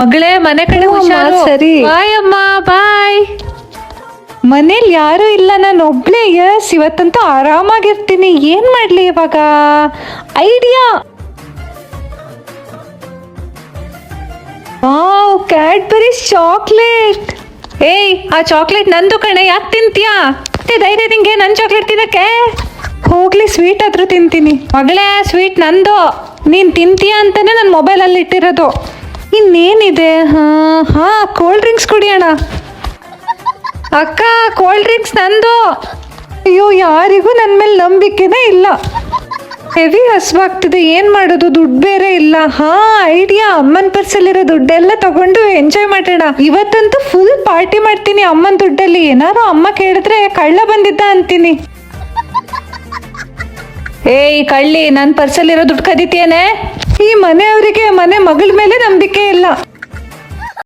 ಮಗಳೇ ಮನೆ ಕಡೆ ಹುಷಾರು. ಸರಿ. ಬಾಯ್ ಅಮ್ಮ, ಬಾಯ್. ಮನೇಲಿ ಯಾರು ಇಲ್ಲ, ನಾನು ಒಬ್ಳೇ. ಯಸ್, ಇವತ್ತಂತೂ ಆರಾಮಾಗಿರ್ತೀನಿ. ಏನ್ ಮಾಡ್ಲಿ ಇವಾಗ? ಐಡಿಯಾ. Wow, Cadbury's chocolate. ಏಯ್, ಆ ಚಾಕ್ಲೇಟ್ ನಂದು ಕಣೆ, ಯಾಕೆ ತಿಂತೀಯಾ? ಧೈರ್ಯ ನಿಂಗೆ ನನ್ ಚಾಕ್ಲೇಟ್ ತಿನ್ನಕ್ಕೆ? ಹೋಗ್ಲಿ, ಸ್ವೀಟ್ ಆದ್ರೂ ತಿಂತೀನಿ. ಮಗಳೇ, ಸ್ವೀಟ್ ನಂದು. ನೀನ್ ತಿಂತೀಯ ಅಂತಾನೆ ನನ್ನ ಮೊಬೈಲಲ್ಲಿ ಇಟ್ಟಿರೋದು. ಇನ್ನೇನಿದೆ? ಹಾ, ಕೋಲ್ಡ್ ಡ್ರಿಂಕ್ಸ್ ಕುಡಿಯೋಣ. ಅಕ್ಕ, ಕೋಲ್ಡ್ ಡ್ರಿಂಕ್ಸ್ ನಂದು. ಅಯ್ಯೋ, ಯಾರಿಗೂ ನನ್ನ ಮೇಲೆ ನಂಬಿಕೆನೇ ಇಲ್ಲ. ಹೆವಿ ಹಸ್ವಾಗ್ತಿದೆ, ಏನ್ ಮಾಡೋದು? ದುಡ್ಡು ಬೇರೆ ಇಲ್ಲ. ಐಡಿಯಾ. ಅಮ್ಮನ ಪರ್ಸಲ್ಲಿರೋ ದುಡ್ಡೆಲ್ಲ ತಗೊಂಡು ಎಂಜಾಯ್ ಮಾಡೋಣ. ಇವತ್ತಂತೂ ಫುಲ್ ಪಾರ್ಟಿ ಮಾಡ್ತೀನಿ ಅಮ್ಮನ ದುಡ್ಡಲ್ಲಿ. ಏನಾರು ಅಮ್ಮ ಕೇಳಿದ್ರೆ ಕಳ್ಳ ಬಂದಿದ್ದ ಅಂತೀನಿ. ಏಯ್ ಕಳ್ಳಿ, ನನ್ನ ಪರ್ಸಲ್ಲಿರೋ ದುಡ್ಡು ಕದೀತೇನೆ? ಈ ಮನೆಯವರಿಗೆ ಮನೆ ಮಗಳ ಮೇಲೆ ನಂಬಿಕೆ ಇಲ್ಲ.